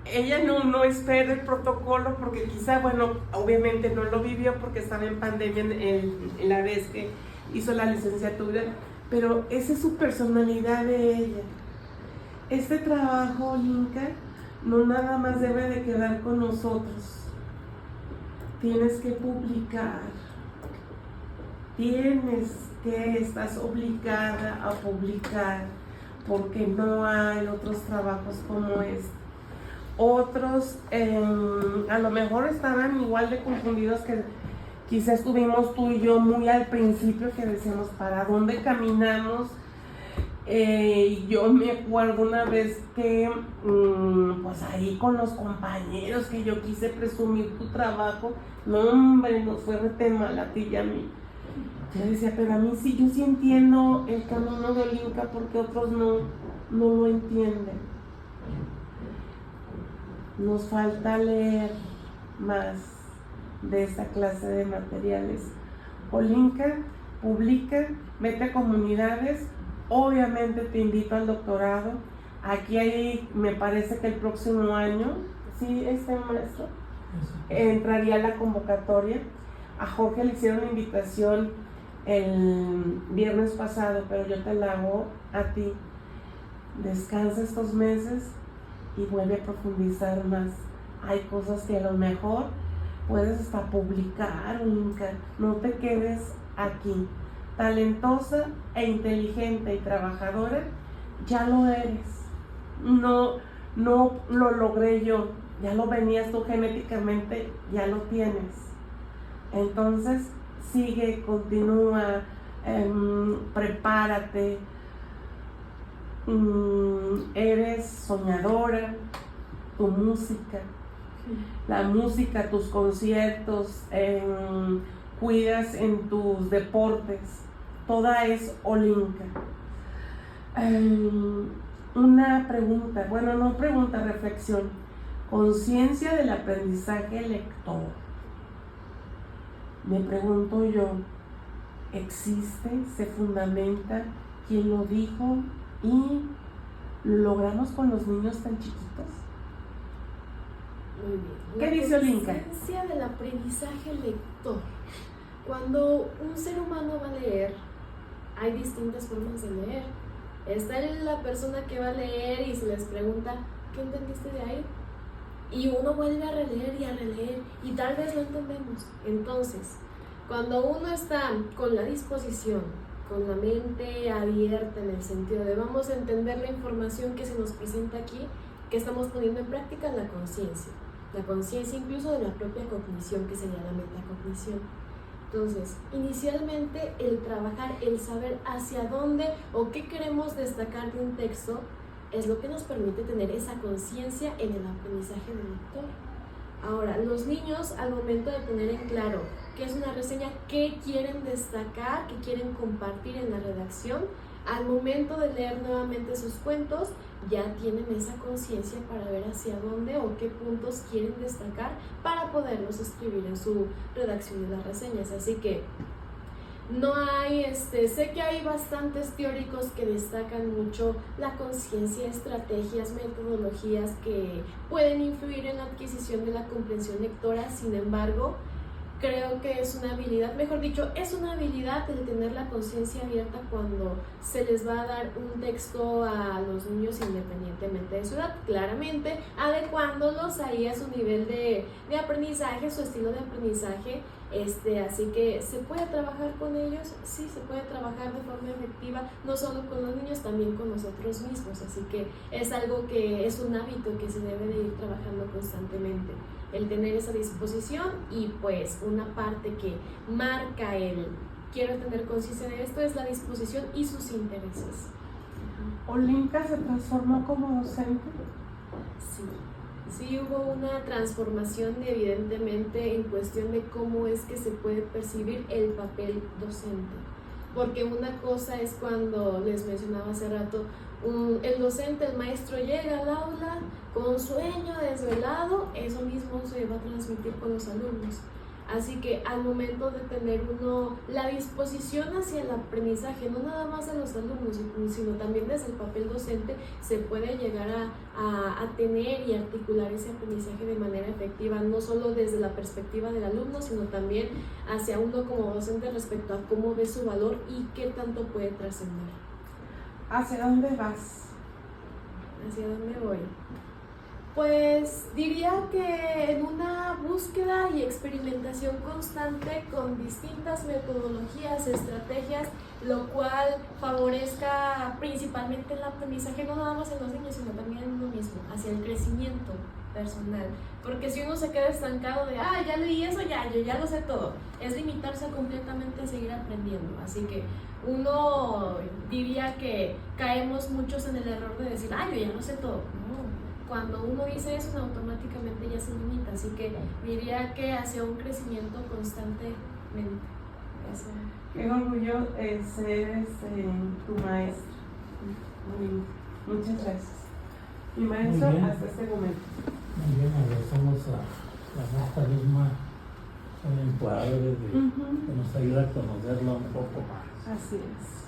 Speaker 3: Ella no espera el protocolo porque quizá, bueno, obviamente no lo vivió porque estaba en pandemia en la vez que hizo la licenciatura, pero esa es su personalidad de ella. Este trabajo, Linka, no nada más debe de quedar con nosotros. Tienes que publicar. Estás obligada a publicar porque no hay otros trabajos como este. Otros a lo mejor estaban igual de confundidos que quizás estuvimos tú y yo muy al principio, que decíamos, ¿para dónde caminamos? Yo me acuerdo una vez que pues ahí con los compañeros que yo quise presumir tu trabajo, no hombre, nos fue rete mal a ti y a mí. Yo decía, pero a mí sí, yo sí entiendo el camino de Olinka porque otros no lo entienden. Nos falta leer más de esta clase de materiales. Olinka, publica, vete a comunidades. Obviamente te invito al doctorado. Aquí hay, me parece que el próximo año, sí, maestro, entraría la convocatoria. A Jorge le hicieron una invitación el viernes pasado, pero yo te la hago a ti. Descansa estos meses y vuelve a profundizar más. Hay cosas que a lo mejor puedes hasta publicar, Linka. No te quedes aquí. Talentosa e inteligente y trabajadora, ya lo eres. No lo logré yo, ya lo venías tú genéticamente, ya lo tienes. Entonces, sigue, continúa, prepárate. Eres soñadora, tu música, la música, tus conciertos, cuidas en tus deportes, toda es Olinka. Una pregunta, bueno, no pregunta, reflexión. Conciencia del aprendizaje lector. Me pregunto yo, ¿existe, se fundamenta, quién lo dijo y lo logramos con los niños tan chiquitos?
Speaker 2: Muy bien.
Speaker 3: ¿Qué dice Olinka?
Speaker 2: La conciencia del aprendizaje lector. Cuando un ser humano va a leer, hay distintas formas de leer. Está la persona que va a leer y se les pregunta, ¿qué entendiste de ahí? Y uno vuelve a releer y tal vez lo entendemos. Entonces, cuando uno está con la disposición, con la mente abierta en el sentido de vamos a entender la información que se nos presenta aquí, que estamos poniendo en práctica la conciencia incluso de la propia cognición, que sería la metacognición. Entonces, inicialmente el trabajar, el saber hacia dónde o qué queremos destacar de un texto es lo que nos permite tener esa conciencia en el aprendizaje del lector. Ahora, los niños al momento de tener en claro qué es una reseña, qué quieren destacar, qué quieren compartir en la redacción, al momento de leer nuevamente sus cuentos, ya tienen esa conciencia para ver hacia dónde o qué puntos quieren destacar para poderlos escribir en su redacción de las reseñas. Así que no hay, sé que hay bastantes teóricos que destacan mucho la conciencia, estrategias, metodologías que pueden influir en la adquisición de la comprensión lectora. Sin embargo, creo que es una habilidad, mejor dicho, es una habilidad el tener la conciencia abierta cuando se les va a dar un texto a los niños independientemente de su edad, claramente adecuándolos ahí a su nivel de aprendizaje, su estilo de aprendizaje. Así que se puede trabajar con ellos, sí, se puede trabajar de forma efectiva, no solo con los niños, también con nosotros mismos, así que es algo que es un hábito que se debe de ir trabajando constantemente, el tener esa disposición. Y pues una parte que marca el quiero tener conciencia de esto es la disposición y sus intereses.
Speaker 3: ¿Olinka se transformó como docente?
Speaker 2: Sí, hubo una transformación evidentemente en cuestión de cómo es que se puede percibir el papel docente. Porque una cosa es cuando les mencionaba hace rato, el docente, el maestro llega al aula con sueño, desvelado, eso mismo se va a transmitir con los alumnos. Así que al momento de tener uno la disposición hacia el aprendizaje, no nada más de los alumnos, sino también desde el papel docente, se puede llegar a tener y articular ese aprendizaje de manera efectiva, no solo desde la perspectiva del alumno, sino también hacia uno como docente respecto a cómo ve su valor y qué tanto puede trascender.
Speaker 3: ¿Hacia dónde vas?
Speaker 2: ¿Hacia dónde voy? Pues diría que en una búsqueda y experimentación constante con distintas metodologías, estrategias, lo cual favorezca principalmente el aprendizaje, no nada más en los niños, sino también en uno mismo, hacia el crecimiento personal. Porque si uno se queda estancado de, ya leí eso, yo ya lo sé todo, es limitarse completamente a seguir aprendiendo. Así que uno diría que caemos muchos en el error de decir, yo ya lo sé todo. No. Cuando uno dice eso, automáticamente ya se limita, así que diría que hacia un crecimiento constantemente. Eso.
Speaker 3: Qué orgullo ser tu maestro. Muchas gracias. Mi maestro hasta este momento.
Speaker 1: Muy bien, agradecemos a la maestra Vilma el encuadre que nos ayuda a conocerlo un poco más.
Speaker 3: Así es.